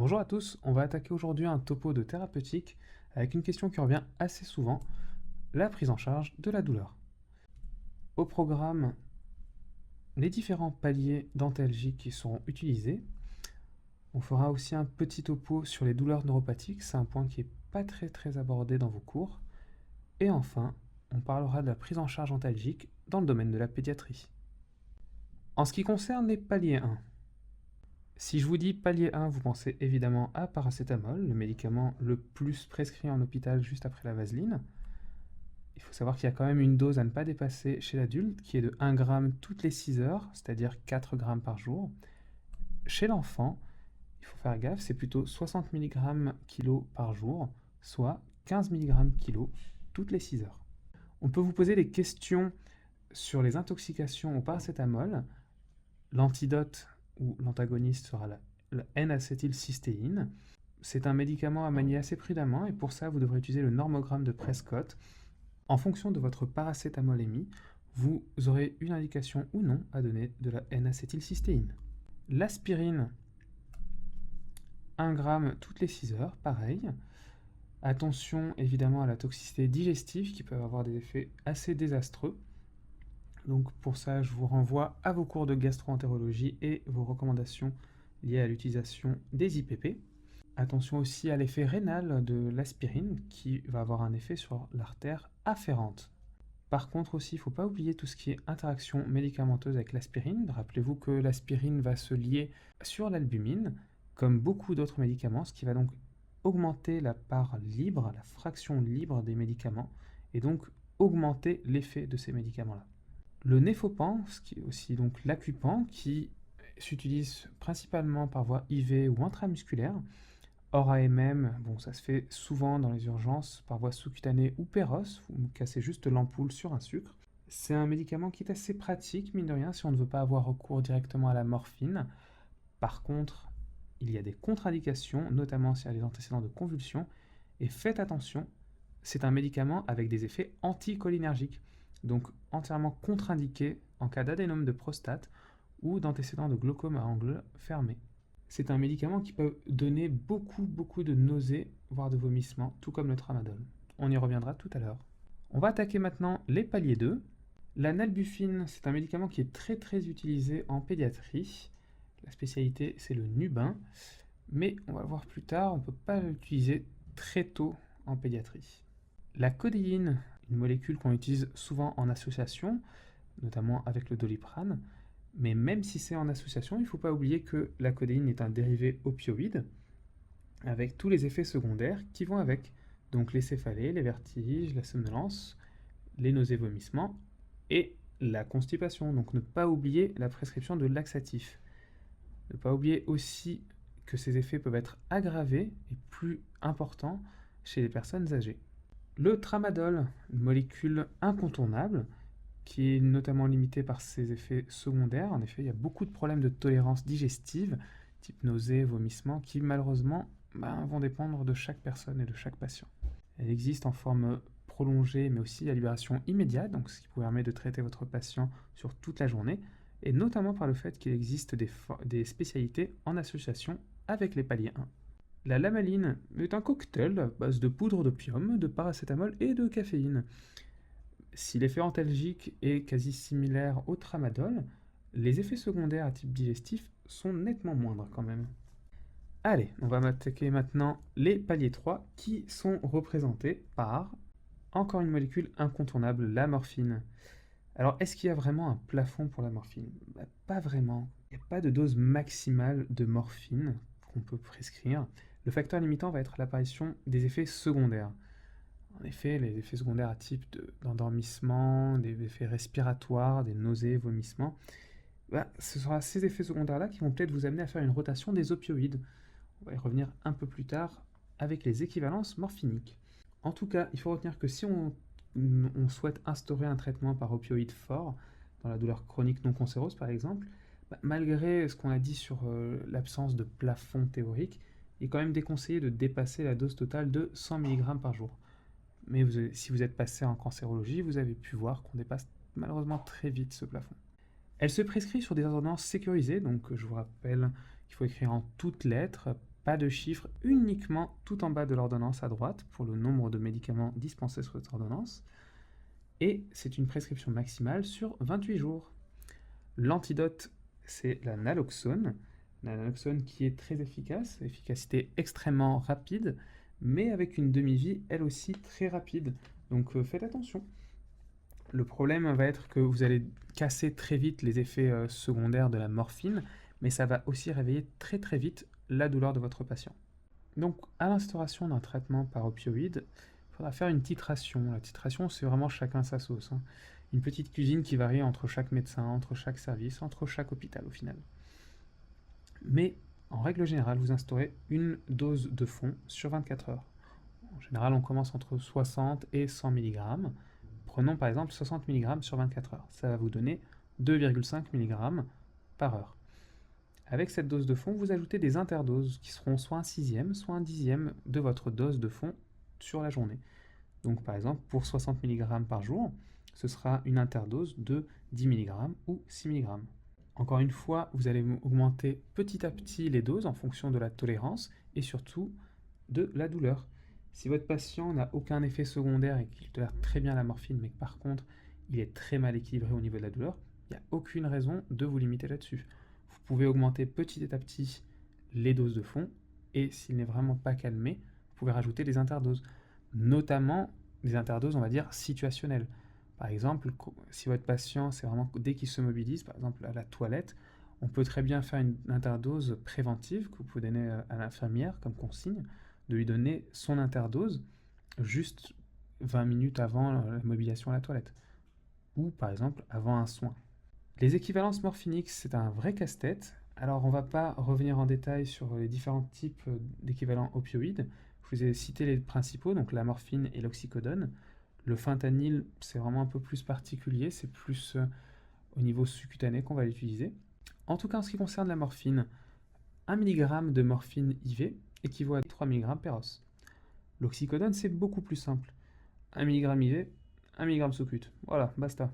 Bonjour à tous, on va attaquer aujourd'hui un topo de thérapeutique avec une question qui revient assez souvent, la prise en charge de la douleur. Au programme, les différents paliers d'antalgie qui seront utilisés. On fera aussi un petit topo sur les douleurs neuropathiques, c'est un point qui n'est pas très abordé dans vos cours. Et enfin, on parlera de la prise en charge antalgique dans le domaine de la pédiatrie. En ce qui concerne les paliers 1, si je vous dis palier 1, vous pensez évidemment à paracétamol, le médicament le plus prescrit en hôpital juste après la vaseline. Il faut savoir qu'il y a quand même une dose à ne pas dépasser chez l'adulte qui est de 1 gramme toutes les 6 heures, c'est-à-dire 4 grammes par jour. Chez l'enfant, il faut faire gaffe, c'est plutôt 60 mg kg par jour, soit 15 mg kg toutes les 6 heures. On peut vous poser des questions sur les intoxications au paracétamol. L'antidote ou l'antagoniste sera la N-acétylcystéine. C'est un médicament à manier assez prudemment et pour ça, vous devrez utiliser le normogramme de Prescott. En fonction de votre paracétamolémie, vous aurez une indication ou non à donner de la N-acétylcystéine. L'aspirine, 1 gramme toutes les 6 heures, pareil. Attention évidemment à la toxicité digestive qui peut avoir des effets assez désastreux. Donc pour ça, je vous renvoie à vos cours de gastro-entérologie et vos recommandations liées à l'utilisation des IPP. Attention aussi à l'effet rénal de l'aspirine qui va avoir un effet sur l'artère afférente. Par contre aussi, il ne faut pas oublier tout ce qui est interaction médicamenteuse avec l'aspirine. Rappelez-vous que l'aspirine va se lier sur l'albumine, comme beaucoup d'autres médicaments, ce qui va donc augmenter la part libre, la fraction libre des médicaments, et donc augmenter l'effet de ces médicaments-là. Le néfopan, ce qui est aussi donc l'acupan, qui s'utilise principalement par voie IV ou intramusculaire. Hors AMM, bon, ça se fait souvent dans les urgences par voie sous-cutanée ou péros, vous cassez juste l'ampoule sur un sucre. C'est un médicament qui est assez pratique, mine de rien, si on ne veut pas avoir recours directement à la morphine. Par contre, il y a des contre-indications, notamment s'il y a des antécédents de convulsions, et faites attention, c'est un médicament avec des effets anticholinergiques, donc entièrement contre-indiqué en cas d'adénome de prostate ou d'antécédents de glaucome à angle fermé. C'est un médicament qui peut donner beaucoup de nausées, voire de vomissements, tout comme le tramadol. On y reviendra tout à l'heure. On va attaquer maintenant les paliers 2. La nalbuphine, c'est un médicament qui est très utilisé en pédiatrie. La spécialité, c'est le Nubin. Mais on va le voir plus tard, on ne peut pas l'utiliser très tôt en pédiatrie. La codéine, une molécule qu'on utilise souvent en association, notamment avec le Doliprane, mais même si c'est en association, il ne faut pas oublier que la codéine est un dérivé opioïde, avec tous les effets secondaires qui vont avec. Donc les céphalées, les vertiges, la somnolence, les nausées-vomissements et la constipation. Donc ne pas oublier la prescription de laxatifs. Ne pas oublier aussi que ces effets peuvent être aggravés et plus importants chez les personnes âgées. Le tramadol, une molécule incontournable, qui est notamment limitée par ses effets secondaires. En effet, il y a beaucoup de problèmes de tolérance digestive, type nausées, vomissements, qui malheureusement vont dépendre de chaque personne et de chaque patient. Elle existe en forme prolongée, mais aussi à libération immédiate, donc ce qui vous permet de traiter votre patient sur toute la journée, et notamment par le fait qu'il existe des spécialités en association avec les paliers 1. La lamaline est un cocktail à base de poudre d'opium, de paracétamol et de caféine. Si l'effet antalgique est quasi similaire au tramadol, les effets secondaires à type digestif sont nettement moindres quand même. Allez, on va attaquer maintenant les paliers 3 qui sont représentés par encore une molécule incontournable, la morphine. Alors, est-ce qu'il y a vraiment un plafond pour la morphine? Pas vraiment. Il n'y a pas de dose maximale de morphine qu'on peut prescrire. Le facteur limitant va être l'apparition des effets secondaires. En effet, les effets secondaires à type d'endormissement, des effets respiratoires, des nausées, vomissements, ce sera ces effets secondaires-là qui vont peut-être vous amener à faire une rotation des opioïdes. On va y revenir un peu plus tard avec les équivalences morphiniques. En tout cas, il faut retenir que si on souhaite instaurer un traitement par opioïde fort, dans la douleur chronique non cancéreuse par exemple, malgré ce qu'on a dit sur l'absence de plafond théorique, il est quand même déconseillé de dépasser la dose totale de 100 mg par jour. Mais si vous êtes passé en cancérologie, vous avez pu voir qu'on dépasse malheureusement très vite ce plafond. Elle se prescrit sur des ordonnances sécurisées, donc je vous rappelle qu'il faut écrire en toutes lettres, pas de chiffres, uniquement tout en bas de l'ordonnance à droite pour le nombre de médicaments dispensés sur votre ordonnance. Et c'est une prescription maximale sur 28 jours. L'antidote, c'est la naloxone. La naloxone qui est très efficace, efficacité extrêmement rapide, mais avec une demi-vie elle aussi très rapide. Donc faites attention. Le problème va être que vous allez casser très vite les effets secondaires de la morphine, mais ça va aussi réveiller très très vite la douleur de votre patient. Donc à l'instauration d'un traitement par opioïde, il faudra faire une titration. La titration, c'est vraiment chacun sa sauce, hein. Une petite cuisine qui varie entre chaque médecin, entre chaque service, entre chaque hôpital au final. Mais en règle générale, vous instaurez une dose de fond sur 24 heures. En général, on commence entre 60 et 100 mg. Prenons par exemple 60 mg sur 24 heures. Ça va vous donner 2,5 mg par heure. Avec cette dose de fond, vous ajoutez des interdoses qui seront soit un sixième, soit un dixième de votre dose de fond sur la journée. Donc par exemple, pour 60 mg par jour, ce sera une interdose de 10 mg ou 6 mg. Encore une fois, vous allez augmenter petit à petit les doses en fonction de la tolérance et surtout de la douleur. Si votre patient n'a aucun effet secondaire et qu'il tolère très bien la morphine, mais que par contre il est très mal équilibré au niveau de la douleur, il n'y a aucune raison de vous limiter là-dessus. Vous pouvez augmenter petit à petit les doses de fond et s'il n'est vraiment pas calmé, vous pouvez rajouter des interdoses, notamment des interdoses, on va dire, situationnelles. Par exemple, si votre patient, c'est vraiment dès qu'il se mobilise, par exemple à la toilette, on peut très bien faire une interdose préventive que vous pouvez donner à l'infirmière comme consigne, de lui donner son interdose juste 20 minutes avant la mobilisation à la toilette, ou par exemple avant un soin. Les équivalences morphiniques, c'est un vrai casse-tête. Alors on ne va pas revenir en détail sur les différents types d'équivalents opioïdes. Je vous ai cité les principaux, donc la morphine et l'oxycodone. Le fentanyl, c'est vraiment un peu plus particulier, c'est plus au niveau sous-cutané qu'on va l'utiliser. En tout cas, en ce qui concerne la morphine, 1 mg de morphine IV équivaut à 3 mg per os. L'oxycodone, c'est beaucoup plus simple. 1 mg IV, 1 mg sous-cut. Voilà, basta.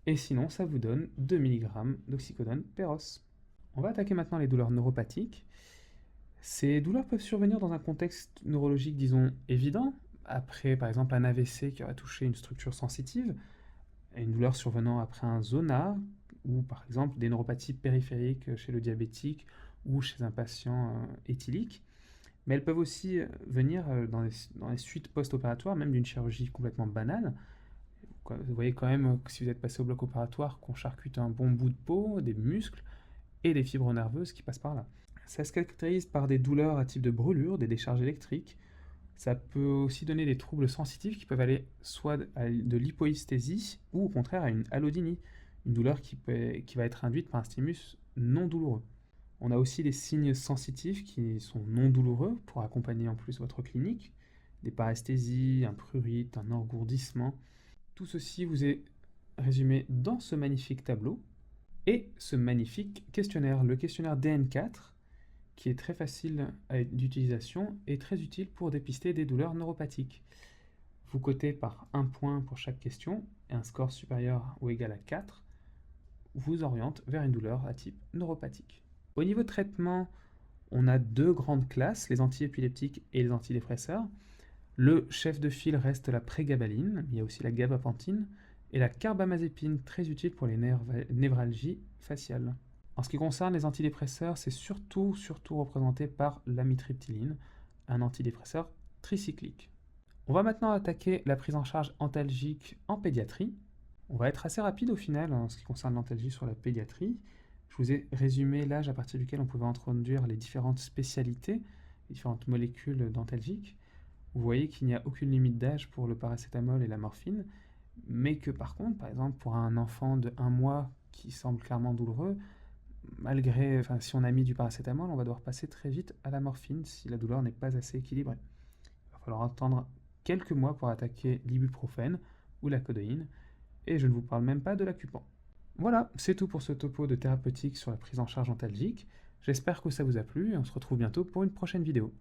Et sinon, ça vous donne 2 mg d'oxycodone per os. On va attaquer maintenant les douleurs neuropathiques. Ces douleurs peuvent survenir dans un contexte neurologique, disons, évident, après par exemple un AVC qui aurait touché une structure sensitive, une douleur survenant après un zona, ou par exemple des neuropathies périphériques chez le diabétique ou chez un patient éthylique. Mais elles peuvent aussi venir dans les suites post-opératoires, même d'une chirurgie complètement banale. Vous voyez quand même que si vous êtes passé au bloc opératoire, qu'on charcute un bon bout de peau, des muscles et des fibres nerveuses qui passent par là. Ça se caractérise par des douleurs à type de brûlure, des décharges électriques. Ça peut aussi donner des troubles sensitifs qui peuvent aller soit à de l'hypoesthésie ou au contraire à une allodynie, une douleur qui va être induite par un stimulus non douloureux. On a aussi des signes sensitifs qui sont non douloureux pour accompagner en plus votre clinique, des paresthésies, un prurite, un engourdissement. Tout ceci vous est résumé dans ce magnifique tableau et ce magnifique questionnaire, le questionnaire DN4, qui est très facile d'utilisation et très utile pour dépister des douleurs neuropathiques. Vous cotez par 1 point pour chaque question et un score supérieur ou égal à 4 vous oriente vers une douleur à type neuropathique. Au niveau de traitement, on a 2 grandes classes, les antiépileptiques et les antidépresseurs. Le chef de file reste la prégabaline, il y a aussi la gabapentine et la carbamazépine, très utile pour les névralgies faciales. En ce qui concerne les antidépresseurs, c'est surtout représenté par l'amitriptyline, un antidépresseur tricyclique. On va maintenant attaquer la prise en charge antalgique en pédiatrie. On va être assez rapide au final en ce qui concerne l'antalgie sur la pédiatrie. Je vous ai résumé l'âge à partir duquel on pouvait introduire les différentes spécialités, les différentes molécules d'antalgiques. Vous voyez qu'il n'y a aucune limite d'âge pour le paracétamol et la morphine, mais que par contre, par exemple, pour un enfant de 1 mois qui semble clairement douloureux, si on a mis du paracétamol, on va devoir passer très vite à la morphine si la douleur n'est pas assez équilibrée. Il va falloir attendre quelques mois pour attaquer l'ibuprofène ou la codéine, et je ne vous parle même pas de l'acupan. Voilà, c'est tout pour ce topo de thérapeutique sur la prise en charge antalgique. J'espère que ça vous a plu et on se retrouve bientôt pour une prochaine vidéo.